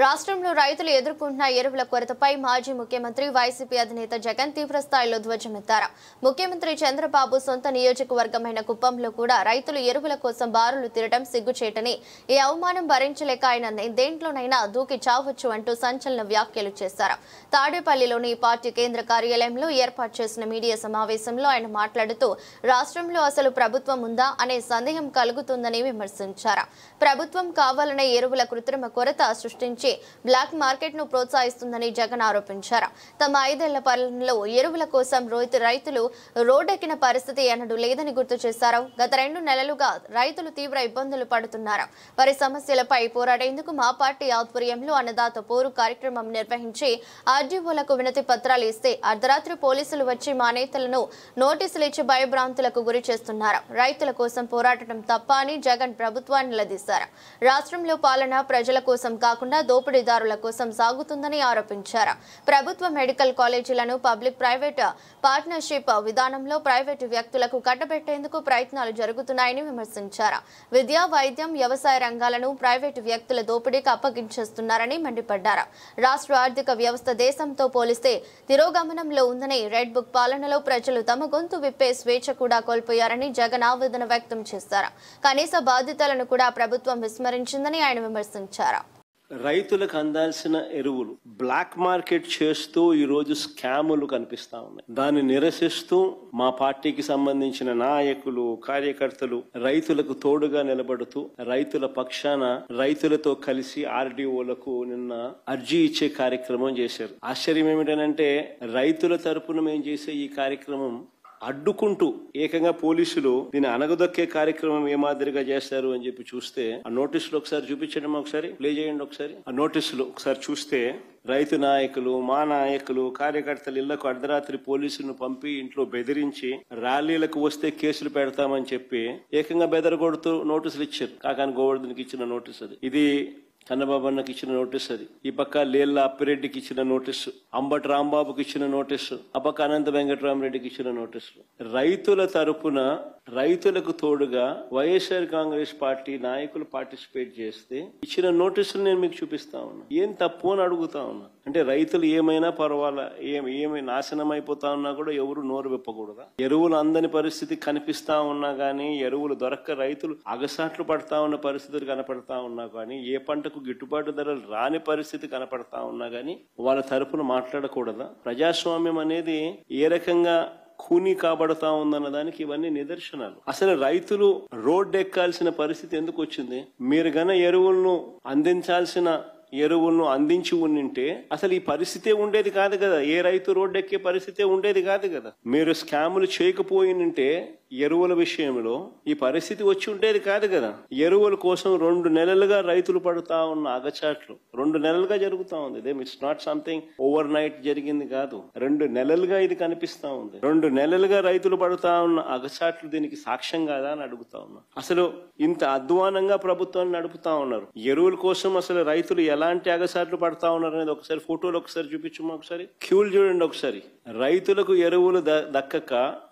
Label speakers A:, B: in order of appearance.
A: రాష్ట్రంలో రైతులు ఎదుర్కొంటున్న ఎరువుల కొరతపై మాజీ ముఖ్యమంత్రి వైసీపీ అధినేత జగన్ తీవ్రస్థాయిలో ధ్వజమెత్తారు. ముఖ్యమంత్రి చంద్రబాబు సొంత నియోజకవర్గమైన కుప్పంలో కూడా రైతులు ఎరువుల కోసం బారులు తిరగడం సిగ్గుచేటని, ఈ అవమానం భరించలేక ఆయన దేంట్లోనైనా దూకి చావచ్చు అంటూ సంచలన వ్యాఖ్యలు చేశారు. తాడేపల్లిలోని పార్టీ కేంద్ర కార్యాలయంలో ఏర్పాటు చేసిన మీడియా సమావేశంలో ఆయన మాట్లాడుతూ రాష్ట్రంలో అసలు ప్రభుత్వం ఉందా అనే సందేహం కలుగుతుందని విమర్శించారు. ప్రభుత్వం కావాలనే ఎరువుల కృత్రిమ కొరత సృష్టించి బ్లాక్ మార్కెట్ ను ప్రోత్సహిస్తుందని జగన్ ఆరోపించారు. తమ 5 ఏళ్ల పాలనలో ఎరువుల కోసం రైతులు రోడ్డెక్కిన పరిస్థితి ఎన్నడూ లేదని గుర్తు చేశారు. గత 2 నెలలుగా రైతులు తీవ్ర ఇబ్బందులు పడుతున్నారు. వారి సమస్యలపై పోరాడేందుకు మా పార్టీ ఆధ్వర్యంలో అన్నదాత పోరు కార్యక్రమం నిర్వహించి ఆర్డీఓలకు వినతి పత్రాలు ఇస్తే అర్ధరాత్రి పోలీసులు వచ్చి మా నేతలను నోటీసులు ఇచ్చి భయభ్రాంతులకు గురి చేస్తున్నారు. రైతుల కోసం పోరాటం తప్ప అని జగన్ ప్రభుత్వాన్ని నిలదీశారు. రాష్ట్రంలో పాలన ప్రజల కోసం కాకుండా దోపిడీదారుల కోసం సాగుతుందని ఆరోపించారు. ప్రభుత్వ మెడికల్ కాలేజీలను పబ్లిక్ ప్రైవేట్ పార్ట్నర్షిప్ విధానంలో ప్రైవేటు వ్యక్తులకు కట్టబెట్టేందుకు ప్రయత్నాలు జరుగుతున్నాయని విమర్శించారు. విద్యా, వైద్యం, వ్యవసాయ రంగాలను ప్రైవేటు వ్యక్తుల దోపిడీకి అప్పగించేస్తున్నారని మండిపడ్డారు. రాష్ట్ర ఆర్థిక వ్యవస్థ దేశంతో పోలిస్తే తిరోగమనంలో ఉందని, రెడ్ బుక్ పాలనలో ప్రజలు తమ గొంతు విప్పే స్వేచ్ఛ కూడా కోల్పోయారని జగన్ ఆవేదన వ్యక్తం చేశారు. కనీస బాధ్యతలను కూడా ప్రభుత్వం విస్మరించిందని ఆయన విమర్శించారు.
B: రైతులకు అందాల్సిన ఎరువులు బ్లాక్ మార్కెట్ చేస్తూ ఈరోజు స్కాములు కనిపిస్తా ఉన్నాయి. దాన్ని నిరసిస్తూ మా పార్టీకి సంబంధించిన నాయకులు, కార్యకర్తలు రైతులకు తోడుగా నిలబడుతూ రైతుల పక్షాన రైతులతో కలిసి ఆర్డీఓలకు నిన్న అర్జీ ఇచ్చే కార్యక్రమం చేశారు. ఆశ్చర్యం ఏమిటంటే రైతుల తరపున మేము చేసే ఈ కార్యక్రమం అడ్డుకుంటూ ఏకంగా పోలీసులు దీన్ని అనగదొక్కే కార్యక్రమం ఏ మాదిరిగా చేస్తారు అని చెప్పి చూస్తే ఆ నోటీసులు ఒకసారి చూపించడం, ఒకసారి ప్లే చేయండి. ఒకసారి ఆ నోటీసులు ఒకసారి చూస్తే రైతు నాయకులు, మా నాయకులు, కార్యకర్తలు ఇళ్లకు అర్ధరాత్రి పోలీసులను పంపి ఇంట్లో బెదిరించి ర్యాలీలకు వస్తే కేసులు పెడతామని చెప్పి ఏకంగా బెదరగొడుతూ నోటీసులు ఇచ్చారు. కాకాని గోవర్ధన్కి ఇచ్చిన నోటీస్ అది. ఇది కన్నబాబు అన్నకి ఇచ్చిన నోటీస్ అది. ఈ పక్క లేళ్ల అప్పిరెడ్డికి ఇచ్చిన నోటీసు, అంబటి రాంబాబుకి ఇచ్చిన నోటీసు, ఆ పక్క అనంత వెంకటరామరెడ్డికి ఇచ్చిన నోటీసు. రైతుల తరపున రైతులకు తోడుగా వైఎస్ఆర్ కాంగ్రెస్ పార్టీ నాయకులు పార్టిసిపేట్ చేస్తే ఇచ్చిన నోటీసులు నేను మీకు చూపిస్తా ఉన్నా. ఏం తప్పు అని అడుగుతా ఉన్నా. అంటే రైతులు ఏమైనా పర్వాలా, ఏమి నాశనం అయిపోతా ఉన్నా కూడా ఎవరు నోరు విప్పకూడదా? ఎరువులు అందని పరిస్థితి కనిపిస్తా ఉన్నా గానీ, ఎరువులు దొరక్క రైతులు అగసాట్లు పడతా ఉన్న పరిస్థితులు కనపడతా ఉన్నా గానీ, ఏ పంటకు గిట్టుబాటు ధరలు రాని పరిస్థితి కనపడతా ఉన్నా గానీ వాళ్ళ తరపున మాట్లాడకూడదా? ప్రజాస్వామ్యం అనేది ఏ రకంగా ఖూనీ కాబడతా ఉందన్న దానికి ఇవన్నీ నిదర్శనాలు. అసలు రైతులు రోడ్డెక్కాల్సిన పరిస్థితి ఎందుకు వచ్చింది? మీరు గన ఎరువులను అందించి ఉండింటే అసలు ఈ పరిస్థితే ఉండేది కాదు కదా. ఏ రైతు రోడ్డెక్కే పరిస్థితే ఉండేది కాదు కదా. మీరు స్కాములు చేయకపోయినంటే ఎరువుల విషయంలో ఈ పరిస్థితి వచ్చి ఉండేది కాదు కదా. ఎరువుల కోసం 2 నెలలుగా రైతులు పడుతా ఉన్న అగచాట్లు 2 నెలలుగా జరుగుతా ఉంది. It's not something over night జరిగింది కాదు. 2 నెలలుగా ఇది కనిపిస్తా ఉంది. 2 నెలలుగా రైతులు పడుతా ఉన్న అగచాట్లు దీనికి సాక్ష్యం కాదా అని అడుగుతా ఉన్నా. అసలు ఇంత అధ్వానంగా ప్రభుత్వాన్ని నడుపుతా ఉన్నారు. ఎరువుల కోసం అసలు రైతులు ఎలాంటి అగచాట్లు పడతా ఉన్నారు అనేది ఒకసారి ఫోటోలు ఒకసారి చూపించమ్మా. ఒకసారి క్యూలు చూడండి. ఒకసారి రైతులకు ఎరువులు దక్కక